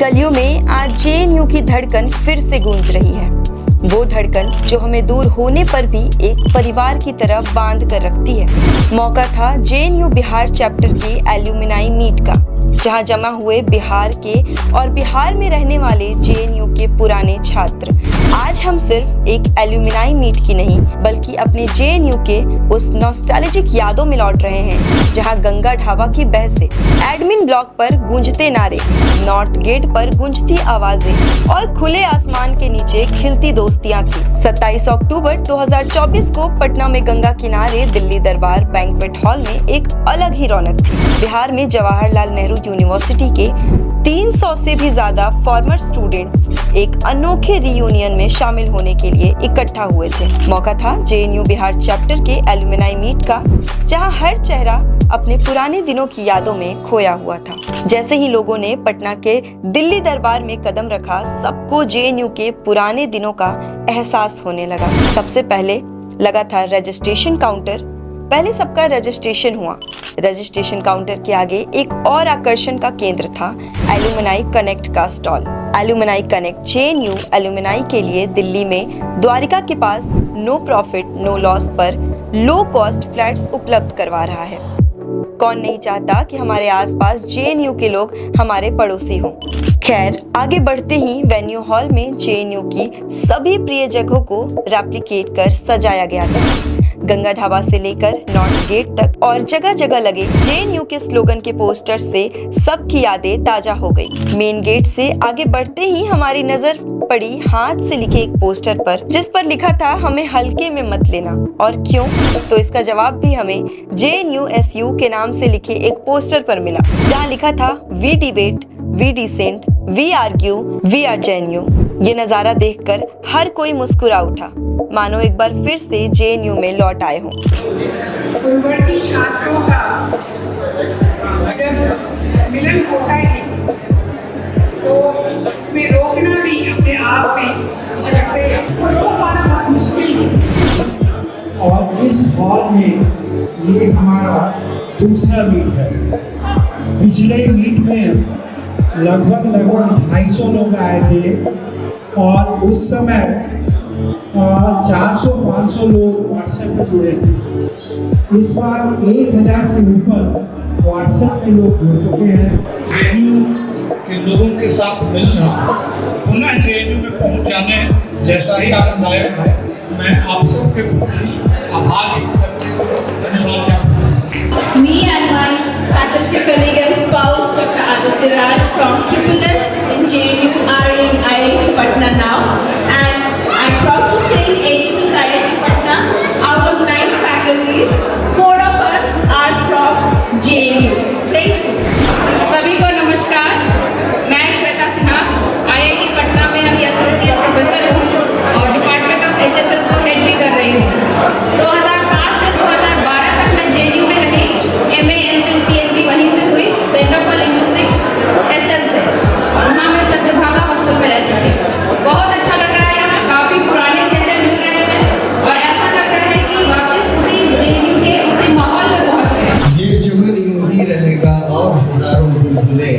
गलियों में आज जेएनयू की धड़कन फिर से गूंज रही है। वो धड़कन जो हमें दूर होने पर भी एक परिवार की तरह बांध कर रखती है। मौका था जेएनयू बिहार चैप्टर की एल्यूमिनाई मीट का, जहां जमा हुए बिहार के और बिहार में रहने वाले जेएनयू के पुराने छात्र। आज हम सिर्फ एक एल्यूमिनाई मीट की नहीं बल्कि अपने जेएनयू के उस नॉस्टैल्जिक यादों में लौट रहे हैं, जहां गंगा ढाबा की बहसें, एडमिन ब्लॉक पर गूंजते नारे, नॉर्थ गेट पर गूंजती आवाजें और खुले आसमान के नीचे खिलती दोस्तियां थी। 27 अक्टूबर 2024 को पटना में गंगा किनारे दिल्ली दरबार बैंक्वेट हॉल में एक अलग ही रौनक थी। बिहार में जवाहरलाल नेहरू यूनिवर्सिटी के 300 से भी ज्यादा फॉर्मर स्टूडेंट्स एक अनोखे रियूनियन में शामिल होने के लिए इकट्ठा हुए थे। मौका था जेएनयू बिहार चैप्टर के एल्यूमिनाई मीट का, जहां हर चेहरा अपने पुराने दिनों की यादों में खोया हुआ था। जैसे ही लोगों ने पटना के दिल्ली दरबार में कदम रखा, सबको जेएनयू के पुराने दिनों का एहसास होने लगा। सबसे पहले लगा था रजिस्ट्रेशन काउंटर। पहले सबका रजिस्ट्रेशन हुआ। रजिस्ट्रेशन काउंटर के आगे एक और आकर्षण का केंद्र था एल्यूमिनाई कनेक्ट का stall. Alumni connect JNU alumni के लिए दिल्ली में द्वारिका के पास नो प्रॉफिट नो लॉस पर लो कॉस्ट फ्लैट्स उपलब्ध करवा रहा है। कौन नहीं चाहता कि हमारे आसपास जेएनयू के लोग हमारे पड़ोसी हों। खैर, आगे बढ़ते ही वेन्यू हॉल में जेएनयू की सभी प्रिय जगहों को रेप्लिकेट कर सजाया गया था। गंगा ढाबा से लेकर नॉर्थ गेट तक और जगह जगह लगे जेएनयू के स्लोगन के पोस्टर से सबकी यादें ताजा हो गई। मेन गेट से आगे बढ़ते ही हमारी नजर पड़ी हाथ से लिखे एक पोस्टर पर, जिस पर लिखा था हमें हल्के में मत लेना। और क्यों? तो इसका जवाब भी हमें जेएनयू एसयू के नाम से लिखे एक पोस्टर पर मिला, जहां लिखा था we debate, we dissent, we argue, we are JNU. ये नजारा देखकर हर कोई मुस्कुरा उठा, मानो एक बार फिर से जेएनयू में लौट आए हों। पूर्ववर्ती छात्रों का जब मिलन होता है तो इसमें रोकना भी अपने आप में मुझे लगता है इसको रोक पाना बहुत मुश्किल है। और इस हॉल में ये हमारा दूसरा मीट है। पिछले मीट में लगभग 250 लोग आए थे और उस समय 400-500 लोग व्हाट्सएप में जुड़े थे। इस बार 1000 से ऊपर व्हाट्सएप में लोग जुड़ चुके हैं। जेएनयू के लोगों के साथ मिलना, पुनः जेएनयू में पहुंच जाने जैसा ही आनंददायक है। मैं आप सबके प्रति आभार व्यक्त करते हुए धन्यवाद ज्ञापन करता हूं। Me and my faculty colleague and spouse Dr. Aditya Raj from SSS in JNU are in IIT Patna now, and I'm proud to say in HSS IIT Patna, out of 9 faculties, 4 of us are from JNU. Thank you. सभी को नमस्कार। मैं Shweta Sinha IIT Patna में अभी associate professor हूँ और department of HSS को head भी कर रही हूँ। 2005 से 2012 तक मैं जेएनयू में रही। एमए, एमफिल, पीएचडी वहीं से हुई, सेंटर फॉर लिंग्विस्टिक्स एसएल से। वहाँ मैं चंद्रभागा हॉस्टल में रहती थी। बहुत अच्छा लग रहा है यहाँ, काफ़ी पुराने चेहरे मिल रहे हैं और ऐसा लग रहा है कि वापस उसी जेएनयू के उसी माहौल में पहुँच गए। ये चमन यूं ही रहेगा और हजारों बुलबुलें,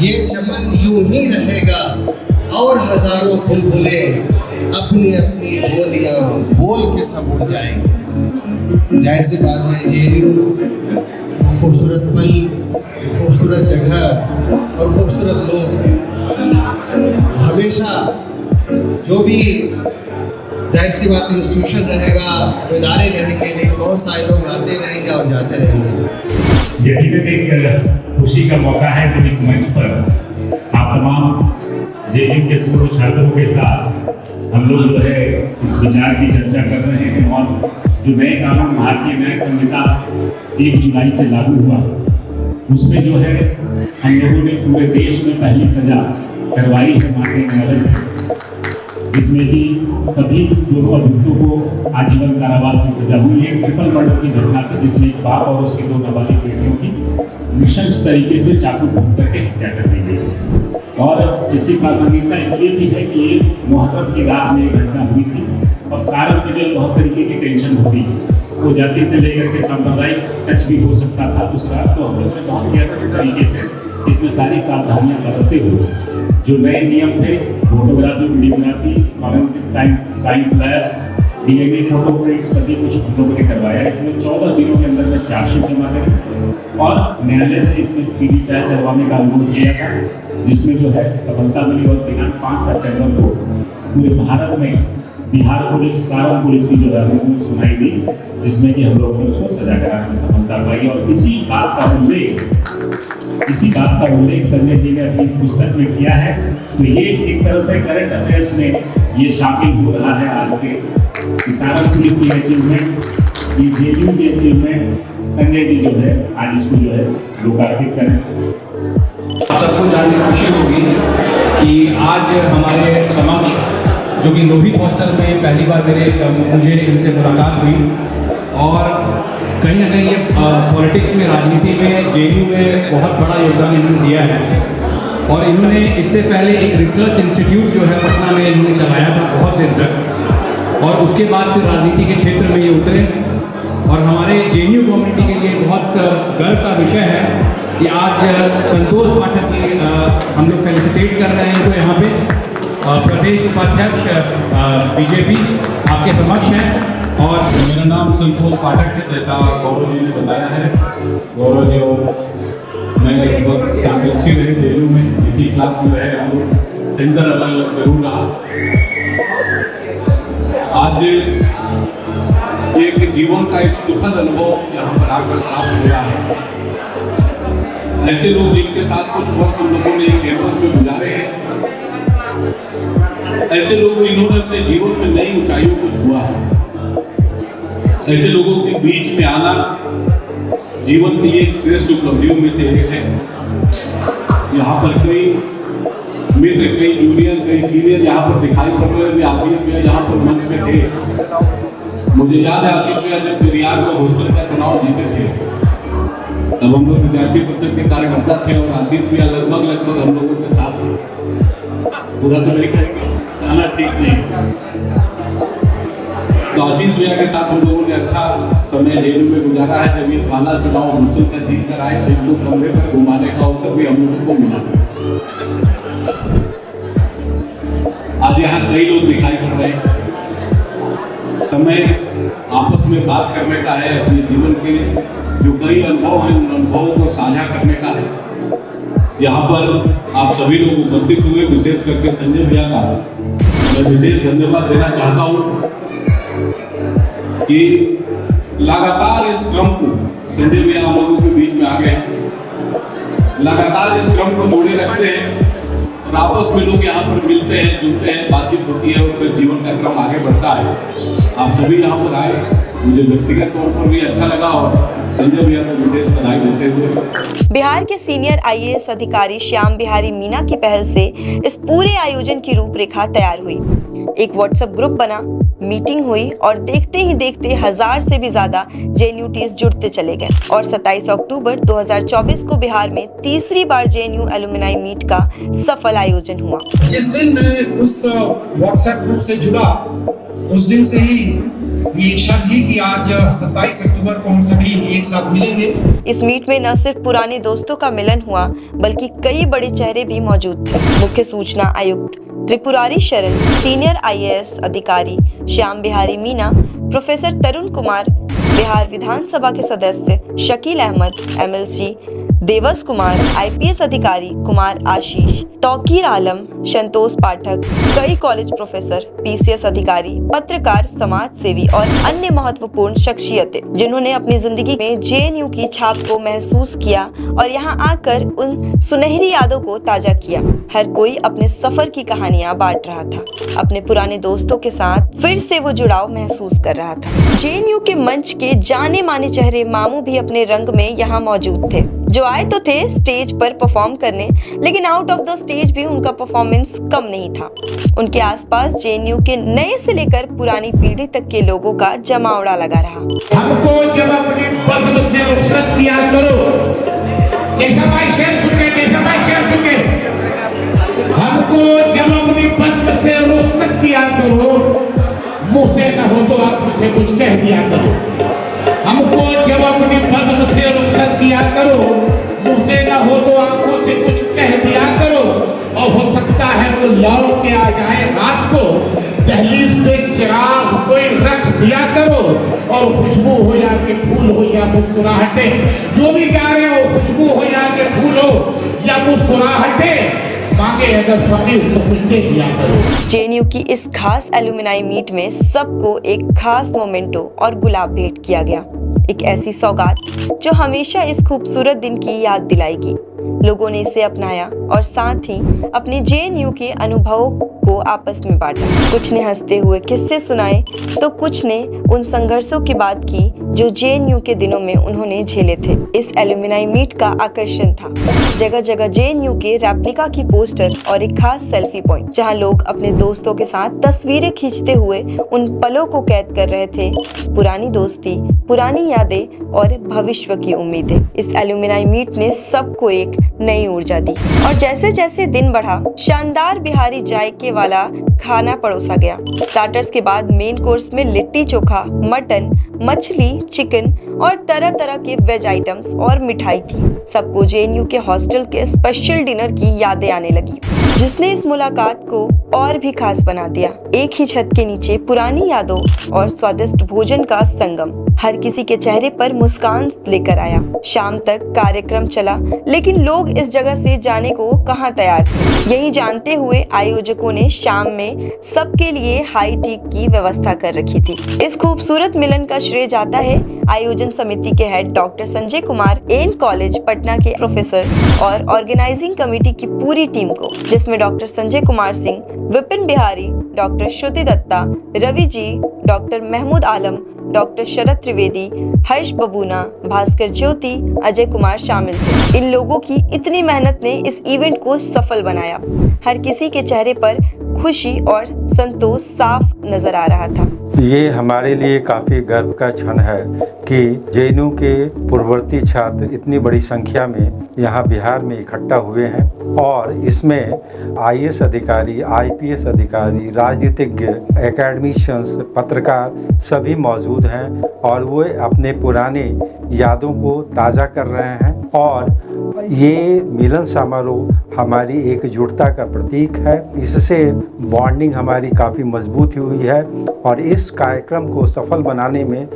ये चमन यूं ही रहेगा और हजारों बुलबुलें अपनी अपनी बोलियां बोल के सब उड़ जाएंगे। जाहिर सी बात है, जेएनयू खूबसूरत पल, खूबसूरत जगह और खूबसूरत लोग हमेशा, जो भी जाहिर सी बात इंस्टीट्यूशन रहेगा, इदारे रहेंगे, लेकिन बहुत सारे लोग आते रहेंगे और जाते रहेंगे। यकीनन एक खुशी का मौका है जब इस मंच पर आप तमाम जेएनयू के पूर्व छात्रों के साथ हम लोग जो है इस विचार की चर्चा कर रहे हैं। और जो नए कानून, भारतीय न्याय संहिता 1 जुलाई से लागू हुआ, उसमें जो है हम लोगों ने पूरे देश में पहली सजा करवाई है माननीय न्यायालय से। इसमें कि सभी दोनों अभियुक्तों को आजीवन कारावास की सजा हुई है। ट्रिपल मर्डर की घटना थी जिसमें एक बाप और उसकी 2 नाबालिग बेटियों की नृशंस तरीके से चाकू भोंक करके हत्या कर दी गई। और इसकी प्रासंगिकता इसलिए भी है कि ये मुहर्रम की रात में घटना हुई थी और सारण में जो बहुत तरीके की टेंशन होती है, वो जाति से लेकर के सांप्रदायिक टच भी हो सकता था। दूसरा तो हम लोगों ने बहुत बेहतर तरीके से इसमें सारी सावधानियां बरतते हुए जो नए नियम थे, photography, videography, forensic science lab, DNA, photoprint, सभी कुछ हम लोगों ने करवाया। इसमें 14 दिनों के अंदर में चार्जशीट जमा करी और न्यायालय से इसमें स्पीडी ट्रायल चलवाने का अनुरोध किया था, जिसमें जो है सफलता मिली और दिनांक 5 सितंबर को पूरे भारत में बिहार पुलिस, सारण पुलिस की जो है वो सुनाई दी, जिसमें कि हम लोगों ने उसको सजा कराने में सफलता पाई। और इसी बात का उल्लेख संजय जी ने अपनी इस पुस्तक में किया है। तो ये एक तरह से करंट अफेयर्स में ये शामिल हो रहा है आज से कि सारण पुलिस की अचीवमेंट, ये जेएनयू की अचीवमेंट संजय जी जो है आज इसको जो है लोकार्पित करें। सबको जान के खुशी होगी कि आज हमारे समक्ष, जो कि लोहित हॉस्टल में पहली बार मुझे इनसे मुलाकात हुई और कहीं ना कहीं ये पॉलिटिक्स में, राजनीति में, जेएनयू में बहुत बड़ा योगदान इन्होंने दिया है। और इन्होंने इससे पहले एक रिसर्च इंस्टीट्यूट जो है पटना में इन्होंने चलाया था बहुत दिन तक, और उसके बाद फिर राजनीति के क्षेत्र में ये उतरे। और हमारे जेएनयू कम्युनिटी के लिए बहुत गर्व का विषय है कि आज संतोष पाठक जी हम लोग फेलिसिटेट कर रहे हैं इनको यहाँ पे। प्रदेश उपाध्यक्ष बीजेपी आपके समक्ष हैं। और मेरा नाम संतोष पाठक है, जैसा गौरव जी ने बताया है। गौरव जी और मैं लगभग साथी रहे जेएनयू में, एक ही क्लास में रहे हम लोग, सेंटर अलग अलग जरूर रहा। आज एक जीवन का एक सुखद अनुभव यहाँ पर आकर प्राप्त हुआ है। ऐसे लोग जिनके साथ कुछ वर्ष हम लोगों ने कैंपस में गुजारे हैं, ऐसे लोग जिन्होंने अपने जीवन में नई ऊंचाइयों को छुआ है, ऐसे लोगों के बीच में आना जीवन के लिए एक श्रेष्ठ उपलब्धियों में से एक है। यहाँ पर कई मित्र, कई जूनियर, कई सीनियर यहाँ पर दिखाई पड़ रहे हैं। आशीष भैया यहाँ पर मंच में थे। मुझे याद है आशीष भैया जब पेरियार में हॉस्टल का चुनाव जीते थे, तब हम लोग विद्यार्थी परिषद के कार्यकर्ता थे और आशीष भैया लगभग हम लोगों के साथ थे। पूरा तो नहीं कहेंगे, कहना ठीक नहीं। तो आशीष भैया के साथ हम लोगों ने अच्छा समय जेएनयू में गुजारा है। जब ये पहला चुनाव हॉस्टल का जीत कर आए तो एक लोग कंधे पर घुमाने का अवसर भी हम लोगों को मिला। आज यहाँ कई लोग दिखाई पड़ रहे हैं। समय आपस में बात करने का है, अपने जीवन के जो कई अनुभव हैं उन अनुभवों को साझा करने का है। यहाँ पर आप सभी लोग उपस्थित हुए, विशेष करके संजय भैया का मैं विशेष धन्यवाद देना चाहता हूँ कि लगातार इस क्रम को, संजय भैया हम लोगों के बीच में आ गए हैं, लगातार इस क्रम को जोड़े रखते हैं और आपस में लोग यहाँ पर मिलते हैं, जुलते हैं, बातचीत होती है और फिर जीवन का क्रम आगे बढ़ता है। आप सभी यहाँ पर आए, मुझे व्यक्तिगत तौर पर भी अच्छा लगा और संजय भैया को विशेष बधाई देते हुए। बिहार के सीनियर आईएएस अधिकारी श्याम बिहारी मीना की पहल से इस पूरे आयोजन की रूपरेखा तैयार हुई। एक व्हाट्सएप ग्रुप बना, मीटिंग हुई और देखते ही देखते 1000 से भी ज्यादा जेएनयूटीज जुड़ते चले गए और 27 अक्टूबर 2024 को बिहार में तीसरी बार जेएनयू एलुमनाई मीट का सफल आयोजन हुआ। जिस दिन मैं उस व्हाट्सएप ग्रुप से जुड़ा, उस दिन से ही ये इच्छा थी कि आज 27 अक्टूबर को हम सभी एक साथ मिलेंगे। इस मीट में न सिर्फ पुराने दोस्तों का मिलन हुआ, बल्कि कई बड़े चेहरे भी मौजूद थे। मुख्य सूचना आयुक्त त्रिपुरारी शरण, सीनियर आईएएस अधिकारी श्याम बिहारी मीना, प्रोफेसर तरुण कुमार, बिहार विधानसभा के सदस्य शकील अहमद, एमएलसी देवस कुमार, आईपीएस अधिकारी कुमार आशीष, तौकीर आलम, संतोष पाठक, कई कॉलेज प्रोफेसर, पीसीएस अधिकारी, पत्रकार, समाज सेवी और अन्य महत्वपूर्ण शख्सियतें, जिन्होंने अपनी जिंदगी में जेएनयू की छाप को महसूस किया और यहाँ आकर उन सुनहरी यादों को ताजा किया। हर कोई अपने सफर की कहानियां बांट रहा था, अपने पुराने दोस्तों के साथ फिर से वो जुड़ाव महसूस कर रहा था। जेएनयू के मंच के जाने माने चेहरे मामू भी अपने रंग में यहाँ मौजूद थे, जो आए तो थे स्टेज पर परफॉर्म करने, लेकिन आउट ऑफ द स्टेज भी उनका परफॉर्मेंस कम नहीं था। उनके आसपास जेएनयू के नए से लेकर पुरानी पीढ़ी तक के लोगों का जमावड़ा लगा रहा। हमको जब अपनी बज़्म से रुखसत किया करो, हमको जब अपनी बज़्म से रुखसत किया करो, मुंह से न हो तो आंखों से कुछ कह दिया करो। हमको जब अपनी बज़्म से रुखसत किया करो, मुंह से न हो तो आंखों से या मुस्कुराहटें, जो भी गा रहे हो, खुशबू हो या के फूल हो या मुस्कुराहटें, मांगे अगर फकीर तो कुछ दे दिया करो। जेएनयू की इस खास एलुमनाई मीट में सबको एक खास मोमेंटो और गुलाब भेंट किया गया, एक ऐसी सौगात जो हमेशा इस खूबसूरत दिन की याद दिलाएगी। लोगों ने इसे अपनाया और साथ ही अपने जेएनयू के अनुभवों को आपस में बांटा। कुछ ने हंसते हुए किस्से सुनाए तो कुछ ने उन संघर्षों की बात की जो जेएनयू के दिनों में उन्होंने झेले थे। इस एलुमनाई मीट का आकर्षण था जगह जगह जेएनयू के रेप्लिका की पोस्टर और एक खास सेल्फी पॉइंट, जहां लोग अपने दोस्तों के साथ तस्वीरें खींचते हुए उन पलों को कैद कर रहे थे। पुरानी दोस्ती, पुरानी यादें और भविष्य की उम्मीदें। इस एलुमनाई मीट ने सबको एक नई ऊर्जा दी और जैसे जैसे दिन बढ़ा, शानदार बिहारी जायके वाला खाना परोसा गया। स्टार्टर्स के बाद मेन कोर्स में लिट्टी चोखा, मटन, मछली, चिकन और तरह तरह के वेज आइटम्स और मिठाई थी। सबको जेएनयू के हॉस्टल के स्पेशल डिनर की यादें आने लगी, जिसने इस मुलाकात को और भी खास बना दिया। एक ही छत के नीचे पुरानी यादों और स्वादिष्ट भोजन का संगम हर किसी के चेहरे पर मुस्कान लेकर आया। शाम तक कार्यक्रम चला, लेकिन लोग इस जगह से जाने को कहां तैयार थे। यही जानते हुए आयोजकों ने शाम में सबके लिए हाई टी की व्यवस्था कर रखी थी। इस खूबसूरत मिलन का श्रेय जाता है आयोजन समिति के head doctor Sanjay Kumar, N college Patna के प्रोफेसर और ऑर्गेनाइजिंग कमेटी की पूरी टीम को, जिसमें डॉक्टर संजय कुमार सिंह, विपिन बिहारी, डॉक्टर श्रुति दत्ता, रवि जी, डॉक्टर महमूद आलम, डॉक्टर शरद त्रिवेदी, हर्ष बबूना, भास्कर ज्योति, अजय कुमार शामिल थे। इन लोगों की इतनी मेहनत ने इस इवेंट को सफल बनाया। हर किसी के चेहरे पर खुशी और संतोष साफ नजर आ रहा था। ये हमारे लिए काफ़ी गर्व का क्षण है कि जेएनयू के पूर्ववर्ती छात्र इतनी बड़ी संख्या में यहाँ बिहार में इकट्ठा हुए हैं और इसमें आईएएस अधिकारी, आईपीएस अधिकारी, राजनीतिज्ञ, एकेडमिशियंस, पत्रकार सभी मौजूद हैं और वो अपने पुराने यादों को ताज़ा कर रहे हैं। और ये मिलन समारोह हमारी एकजुटता का प्रतीक है। इससे बॉन्डिंग हमारी काफ़ी मजबूत हुई है और इस कार्यक्रम को सफल बनाने में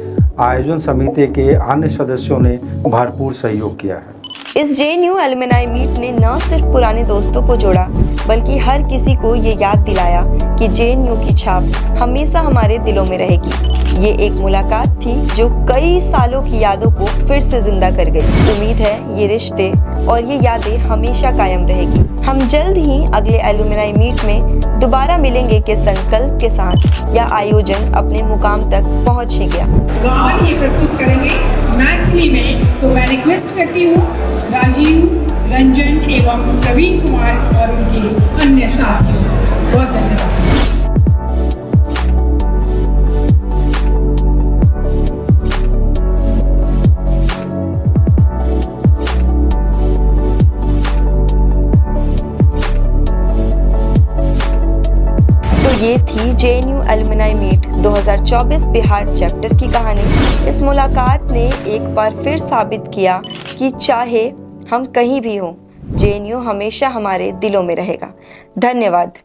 आयोजन समिति के अन्य सदस्यों ने भरपूर सहयोग किया है। इस जेएनयू एलुमनाई मीट ने न सिर्फ पुराने दोस्तों को जोड़ा, बल्कि हर किसी को ये याद दिलाया कि जेएनयू की छाप हमेशा हमारे दिलों में रहेगी। ये एक मुलाकात थी जो कई सालों की यादों को फिर से जिंदा कर गई। उम्मीद है ये रिश्ते और ये यादें हमेशा कायम रहेगी। हम जल्द ही अगले एलुमनाई मीट में दोबारा मिलेंगे के संकल्प के साथ। यह आयोजन अपने मुकाम तक पहुँच ही गया। गान ये प्रस्तुत करेंगे मैथिली में, तो मैं रिक्वेस्ट करती हूँ राजीव, रंजन एवं प्रवीण कुमार और उनके अन्य साथियों से। बहुत धन्यवाद। ये थी JNU alumni meet 2024 Bihar chapter की कहानी। इस मुलाकात ने एक बार फिर साबित किया कि चाहे हम कहीं भी हों, जेएनयू हमेशा हमारे दिलों में रहेगा। धन्यवाद।